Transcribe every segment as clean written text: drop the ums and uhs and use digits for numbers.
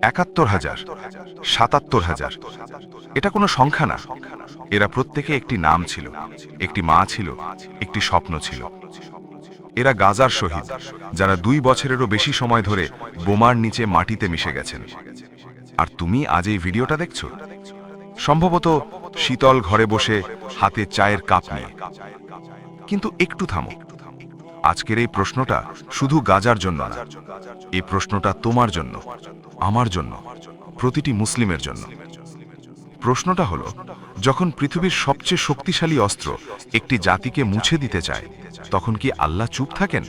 ৭১,০০০, ৭৭,০০০। এটা কোনো সংখ্যা না, এরা প্রত্যেকে একটি নাম ছিল, একটি মা ছিল, একটি স্বপ্ন ছিল। এরা গাজার শহীদ, যারা ২ বছরেরও বেশি সময় ধরে বোমার নিচে মাটিতে মিশে গেছেন। আর তুমি আজ এই ভিডিওটা দেখছো, সম্ভবত শীতল ঘরে বসে হাতে চায়ের কাপ নিয়ে। কিন্তু একটু থামো, আজকের এই প্রশ্নটা শুধু গাজার জন্য না, এই প্রশ্নটা তোমার জন্য, আমার জন্য, প্রতিটি মুসলিমের জন্য। প্রশ্নটা হলো, যখন পৃথিবীর সবচেয়ে শক্তিশালী অস্ত্র একটি জাতিকে মুছে দিতে চায়, তখন কি আল্লাহ চুপ থাকেন?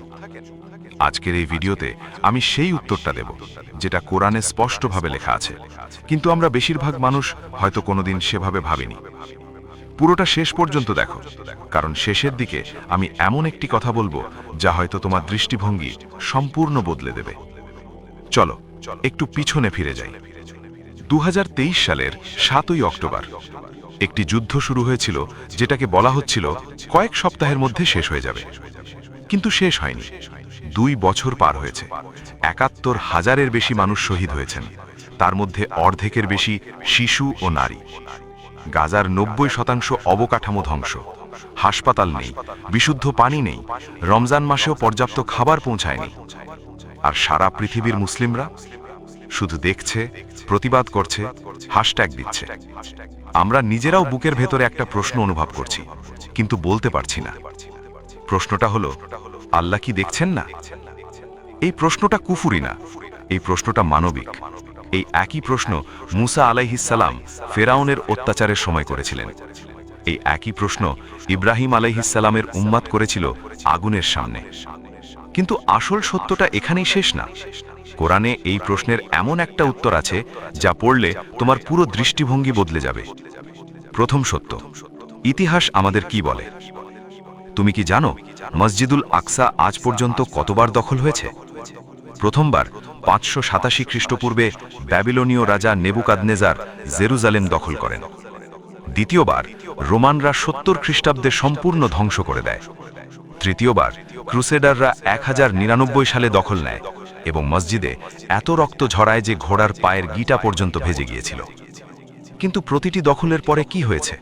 আজকের এই ভিডিওতে আমি সেই উত্তরটা দেব, যেটা কোরআনে স্পষ্টভাবে লেখা আছে, কিন্তু আমরা বেশিরভাগ মানুষ হয়তো কোনোদিন সেভাবে ভাবিনি। পুরোটা শেষ পর্যন্ত দেখো, কারণ শেষের দিকে আমি এমন একটি কথা বলবো যা হয়তো তোমার দৃষ্টিভঙ্গি সম্পূর্ণ বদলে দেবে। চলো একটু পিছনে ফিরে যাই। ২০২৩ সালের ৭ই অক্টোবর একটি যুদ্ধ শুরু হয়েছিল, যেটাকে বলা হচ্ছিল কয়েক সপ্তাহের মধ্যে শেষ হয়ে যাবে, কিন্তু শেষ হয়নি। ২ বছর পার হয়েছে, ৭১,০০০-এর বেশি মানুষ শহীদ হয়েছেন, তার মধ্যে অর্ধেকের বেশি শিশু ও নারী। গাজার ৯০% অবকাঠামো ধ্বংস, হাসপাতাল নেই, বিশুদ্ধ পানি নেই, রমজান মাসেও পর্যাপ্ত খাবার পৌঁছায়নি। আর সারা পৃথিবীর মুসলিমরা শুধু দেখছে, প্রতিবাদ করছে, হ্যাশট্যাগ দিচ্ছে। আমরা নিজেরাও বুকের ভেতরে একটা প্রশ্ন অনুভব করছি, কিন্তু বলতে পারছি না। প্রশ্নটা হলো, আল্লাহ কি দেখছেন না? এই প্রশ্নটা কুফরি না, এই প্রশ্নটা মানবিক। এই একই প্রশ্ন মুসা আলাইহিস সালাম ফেরাউনের অত্যাচারের সময় করেছিলেন। এই একই প্রশ্ন ইব্রাহিম আলাইহিস সালামের উম্মাত করেছিল আগুনের সামনে। কিন্তু আসল সত্যটা এখানেই শেষ না। কোরআনে এই প্রশ্নের এমন একটা উত্তর আছে যা পড়লে তোমার পুরো দৃষ্টিভঙ্গি বদলে যাবে। প্রথম সত্য, ইতিহাস আমাদের কি বলে? তুমি কি জানো মসজিদুল আকসা আজ পর্যন্ত কতবার দখল হয়েছে? প্রথমবার ৫৮৭ খ্রিস্টপূর্বে ব্যাবিলনীয় রাজা নেবুকাদনেজার জেরুজালেম দখল করেন। দ্বিতীয়বার রোমানরা ৭০ খ্রিস্টাব্দে সম্পূর্ণ ধ্বংস করে দেয়। তৃতীয়বার ক্রুসেডাররা ১০৯৯ সালে দখল নেয় এবং মসজিদে এত রক্ত ঝরায় যে ঘোড়ার পায়ের গিঁটা পর্যন্ত ভেজে গিয়েছিল। কিন্তু প্রতিটি দখলের পরে কি হয়েছে?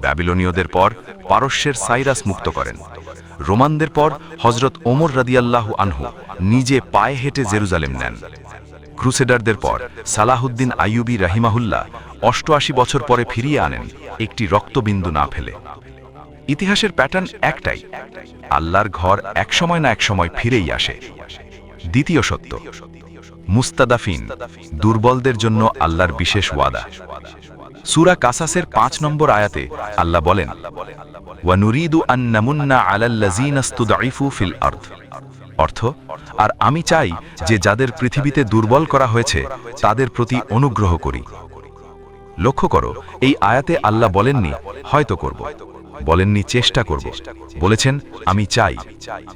ব্যাবিলনীয়দের পর পারস্যের সাইরাস মুক্ত করেন। রোমানদের পর হযরত ওমর রাদিয়াল্লাহু আনহু নিজে পায়ে হেঁটে জেরুজালেম নেন। ক্রুসেডারদের পর সালাহুদ্দিন আইয়ুবী রাহিমাহুল্লাহ ৮৮ বছর পরে ফিরিয়ে আনেন, একটি রক্তবিন্দু না ফেলে। ইতিহাসের প্যাটার্ন একটাই, আল্লাহর ঘর একসময় না একসময় ফিরেই আসে। দ্বিতীয় সত্য, মুস্তাদাফিন, দুর্বলদের জন্য আল্লাহর বিশেষ ওয়াদা। সূরা কাসাসের ৫ নম্বর আয়াতে আল্লাহ বলেন, ওয়া নুরিদু আন নামুন্না আলাল্লাযীনা ইসতুদঈফু ফিল আরদ। অর্থ, আর আমি চাই যে যাদের পৃথিবীতে দুর্বল করা হয়েছে তাদের প্রতি অনুগ্রহ করি। লক্ষ্য করো, এই আয়াতে আল্লাহ বলেননি হয়তো করব, বলেননি চেষ্টা করব, বলেছেন আমি চাই।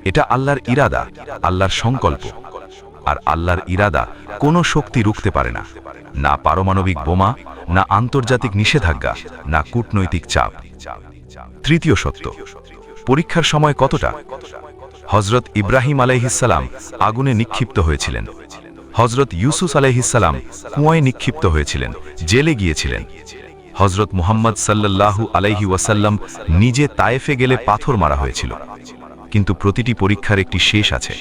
এটা আল্লাহর ইরাদা, আল্লাহর সংকল্প। আর আল্লাহর ইরাদা কোনো শক্তি রুখতে পারে না, না পারমাণবিক বোমা, না আন্তর্জাতিক নিষেধাজ্ঞা, না কূটনৈতিক চাপ। তৃতীয় সত্য, পরীক্ষার সময় কতটা? হযরত ইব্রাহিম আলাইহিস সালাম আগুনে নিক্ষিপ্ত হয়েছিলেন। হযরত ইউসুফ আলাইহিস সালাম কুয়ায় নিক্ষিপ্ত হয়েছিলেন, জেলে গিয়েছিলেন। হযরত মুহাম্মদ সাল্লাল্লাহু আলাইহি ওয়াসাল্লাম নিজে তায়েফে গেলে পাথর মারা হয়েছিল। কিন্তু প্রতিটি পরীক্ষার একটি শেষ আছে,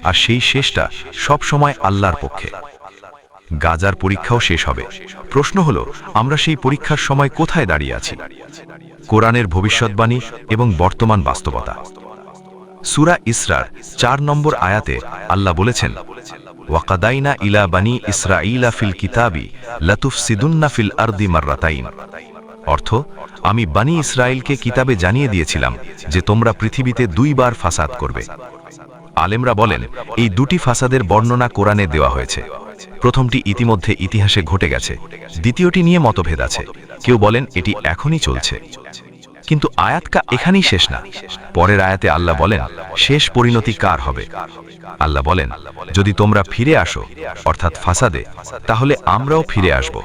আর সেই শেষটা সব সময় আল্লাহর পক্ষে। গাজার পরীক্ষাও শেষ হবে। প্রশ্ন হলো, আমরা সেই পরীক্ষার সময় কোথায় দাঁড়িয়ে আছি? কোরআনের ভবিষ্যৎবাণী এবং বর্তমান বাস্তবতা। সূরা ইসরার ৪ নম্বর আয়াতে আল্লাহ বলেছেন, ওয়াকাদাইনা ইলা বানি ইসরাঈলা ফিল কিতাবি লাতুফসিদুন্না ফিল আরদি মাররাতাইন। অর্থ, আমি বানি ইসরাইলকে কিতাবে জানিয়ে দিয়েছিলাম যে তোমরা পৃথিবীতে ২ বার ফাসাদ করবে। আলেমরা বলেন, এই দুটি ফাসাদের বর্ণনা কোরআনে দেওয়া হয়েছে। প্রথমটি ইতিমধ্যে ইতিহাসে ঘটে গেছে, দ্বিতীয়টি নিয়ে মতভেদ আছে। কেউ বলেন এটি এখনই চলছে। কিন্তু আয়াতটা এখানেই শেষ না। পরের আয়াতে আল্লাহ বলেন, শেষ পরিণতি কার হবে? আল্লাহ বলেন, যদি তোমরা ফিরে আসো, অর্থাৎ ফাসাদে, তাহলে আমরাও ফিরে আসব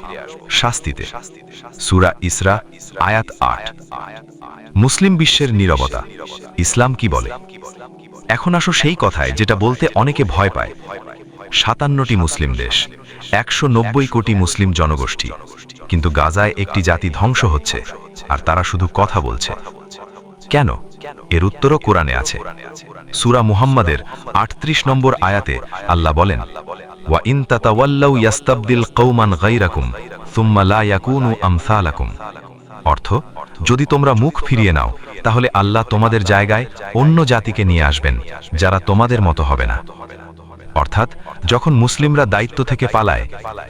শাস্তিতে। সূরা ইসরা আয়াত ৮। মুসলিম বিশ্বের নীরবতা। ইসলাম কি বলে? এখন আসো সেই কথায় যেটা বলতে অনেকে ভয় পায়। ৫৭টি মুসলিম দেশ, 190 কোটি মুসলিম জনগোষ্ঠী, কিন্তু গাজায় একটি জাতি ধ্বংস হচ্ছে, আর তারা শুধু কথা বলছে। কেন? এর উত্তরও কোরআনে আছে। সূরা মুহাম্মাদের 38 নম্বর আয়াতে আল্লাহ বলেন, ওয়া ইন তাতাওয়াল্লাউ ইয়াস্তাবদিল কওমান গায়রাকুম সুম্মা লা ইয়াকুনু আমসালাকুম। অর্থ, যদি তোমরা মুখ ফিরিয়ে নাও, তাহলে আল্লাহ তোমাদের জায়গায় অন্য জাতিকে নিয়ে আসবেন, যারা তোমাদের মতো হবে না। অর্থাৎ, যখন মুসলিমরা দায়িত্ব থেকে পালায়,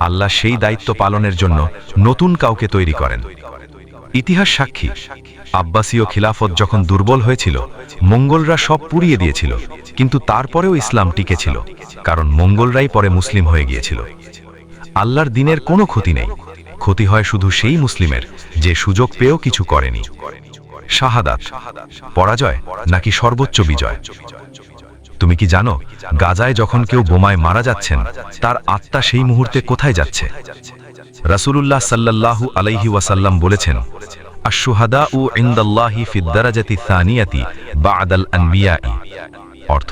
আল্লাহ সেই দায়িত্ব পালনের জন্য নতুন কাউকে তৈরি করেন। ইতিহাস সাক্ষী, আব্বাসীয় খিলাফত যখন দুর্বল হয়েছিল, মঙ্গলরা সব পুড়িয়ে দিয়েছিল, কিন্তু তারপরেও ইসলাম টিকে ছিল, কারণ মঙ্গলরাই পরে মুসলিম হয়ে গিয়েছিল। আল্লাহর দিনের কোনো ক্ষতি নেই, ক্ষতি হয় শুধু সেই মুসলিমের যে সুযোগ পেয়েও কিছু করেনি। শাহাদাত পরাজয় নাকি সর্বোচ্চ বিজয়? তুমি কি জানো, গাজায় যখন কেউ বোমায় মারা যাচ্ছেন, তার আত্মা সেই মুহূর্তে কোথায় যাচ্ছে? রাসূলুল্লাহ সাল্লাল্লাহু আলাইহি ওয়াসাল্লাম বলেছেন, আশ-শুহাদাউ ইনদাল্লাহি ফিদ দারাজাতি সানিয়াতি বা'দাল আনবিয়াই। অর্থ,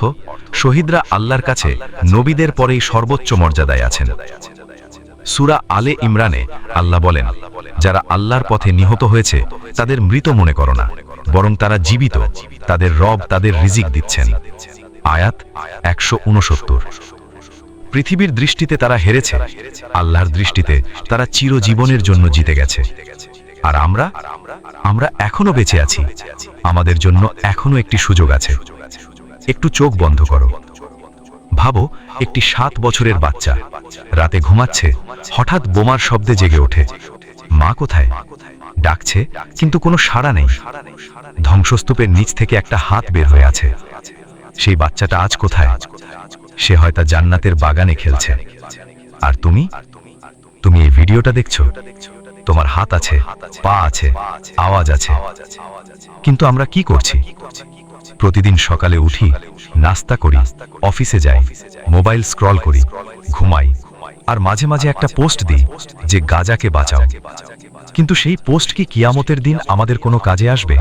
শহীদরা আল্লাহর কাছে নবীদের পরেই সর্বোচ্চ মর্যাদায় আছেন। সূরা আলে ইমরানে আল্লাহ বলেন, যারা আল্লাহর পথে নিহত হয়েছে তাদের মৃত মনে করো না, বরং তারা জীবিত, তাদের রব তাদের রিজিক দিচ্ছেন। আয়াত 169। পৃথিবীর দৃষ্টিতে তারা হেরেছে, আল্লাহর দৃষ্টিতে তারা চিরজীবনের জন্য জিতে গেছে। আর আমরা এখনো বেঁচে আছি, আমাদের জন্য এখনো একটি সুযোগ আছে। একটু চোখ বন্ধ করো, ভাবো, একটি 7 বছরের বাচ্চা রাতে ঘুমাচ্ছে, হঠাৎ বোমার শব্দে জেগে ওঠে। মা কোথায়? ডাকছে, কিন্তু কোনো সাড়া নেই। ধ্বংসস্তূপের নিচ থেকে একটা হাত বের হয়ে আছে। সেই বাচ্চাটা আজ কোথায়? সে হয়তো জান্নাতের বাগানে খেলছে। আর তুমি এই ভিডিওটা দেখছো, তোমার হাত আছে, পা আছে, আওয়াজ আছে, কিন্তু আমরা কি করছি? প্রতিদিন সকালে উঠি, নাস্তা করি, অফিসে যাই, মোবাইল স্ক্রল করি, ঘুমাই, আর মাঝে মাঝে একটা পোস্ট দিই যে গাজাকে বাঁচাও। কিন্তু সেই পোস্ট কি কিয়ামতের দিন আমাদের কোনো কাজে আসবে?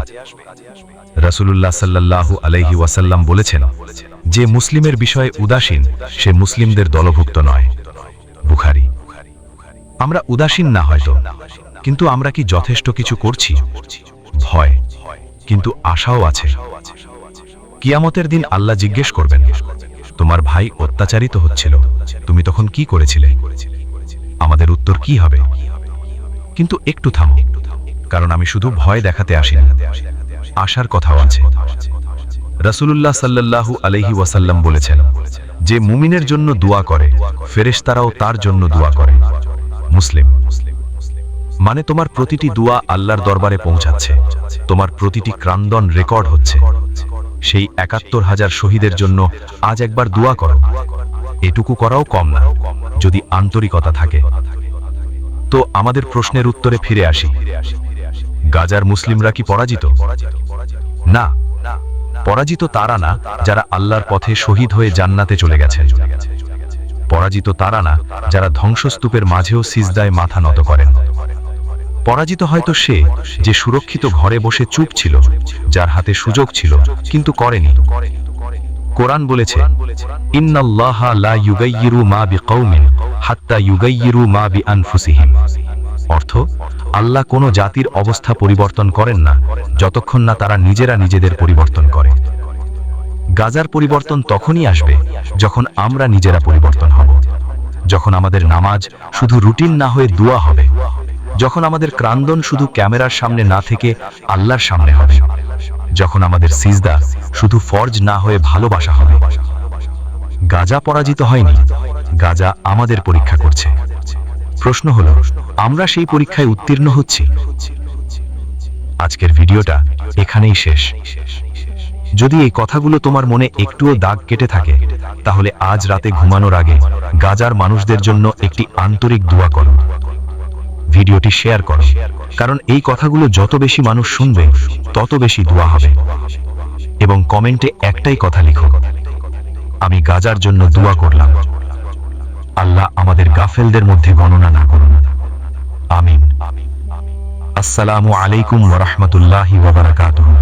রাসূলুল্লাহ সাল্লাল্লাহু আলাইহি ওয়াসাল্লাম বলেছেন, যে মুসলিমের বিষয়ে উদাসীন সে মুসলিমদের দলভুক্ত নয়। বুখারী। আমরা উদাসীন না হয়তো, কিন্তু আমরা কি যথেষ্ট কিছু করছি? ভয়, কিন্তু আশাও আছে। কিয়ামতের দিন আল্লাহ জিজ্ঞেস করবেন, তোমার ভাই অত্যাচারিত হচ্ছিল, তুমি তখন কি করেছিলে? আমাদের উত্তর কি হবে? কিন্তু একটু থামো, কারণ আমি শুধু ভয় দেখাতে আসিনি, আশার কথাও আছে। রাসূলুল্লাহ সাল্লাল্লাহু আলাইহি ওয়াসাল্লাম বলেছেন, যে মুমিনের জন্য দোয়া করে, ফেরেশতারাও তার জন্য দোয়া করে। মুসলিম। মানে তোমার প্রতিটি দোয়া আল্লাহর দরবারে পৌঁছাচ্ছে, তোমার প্রতিটি ক্রান্দন রেকর্ড হচ্ছে। সেই ৭১,০০০ শহীদের জন্য আজ একবার দোয়া করো। এটুকু করাও কম না, যদি আন্তরিকতা থাকে। তো আমাদের প্রশ্নের উত্তরে ফিরে আসি। গাজার মুসলিমরা কি পরাজিত? না, পরাজিত তারা না যারা আল্লাহর পথে শহীদ হয়ে জান্নাতে চলে গেছেন। পরাজিত তারা না যারা ধ্বংসস্তূপের মাঝেও সিজদায় মাথা নত করেন। পরাজিত হয়তো সে যে সুরক্ষিত ঘরে বসে চুপ ছিল, যার হাতে সুযোগ ছিল কিন্তু করেনি। কোরআন বলেছে, ইন্নাল্লাহা লা ইউগাইয়িরু মা বিকওমিন হাত্তা ইউগাইয়িরু মা বিআনফুসিহিম। অর্থ, আল্লাহ কোনো জাতির অবস্থা পরিবর্তন করেন না যতক্ষণ না তারা নিজেরা নিজেদের পরিবর্তন করে। গাজার পরিবর্তন তখনই আসবে যখন আমরা নিজেরা পরিবর্তন হব, যখন আমাদের নামাজ শুধু রুটিন না হয়ে দোয়া হবে, যখন আমাদের ক্রান্দন শুধু ক্যামেরার সামনে না থেকে আল্লাহর সামনে হবে, যখন আমাদের সিজদা শুধু ফরজ না হয়ে ভালোবাসা হবে। গাজা পরাজিত হয়নি, গাজা আমাদের পরীক্ষা করছে। প্রশ্ন হলো, আমরা সেই পরীক্ষায় উত্তীর্ণ হচ্ছি? আজকের ভিডিওটা এখানেই শেষ। যদি এই কথাগুলো তোমার মনে একটুও দাগ কেটে থাকে, তাহলে আজ রাতে ঘুমানোর আগে গাজার মানুষদের জন্য একটি আন্তরিক দোয়া করো। ভিডিওটি শেয়ার করো, কারণ এই কথাগুলো যত বেশি মানুষ শুনবে, তত বেশি দোয়া হবে। এবং কমেন্টে একটাই কথা লিখো, আমি গাজার জন্য দোয়া করলাম। আল্লাহ আমাদের গাফেলদের মধ্যে গণনা না করুন। আমিন। আসসালামু আলাইকুম ওয়া রাহমাতুল্লাহি ওয়া বারাকাতুহু।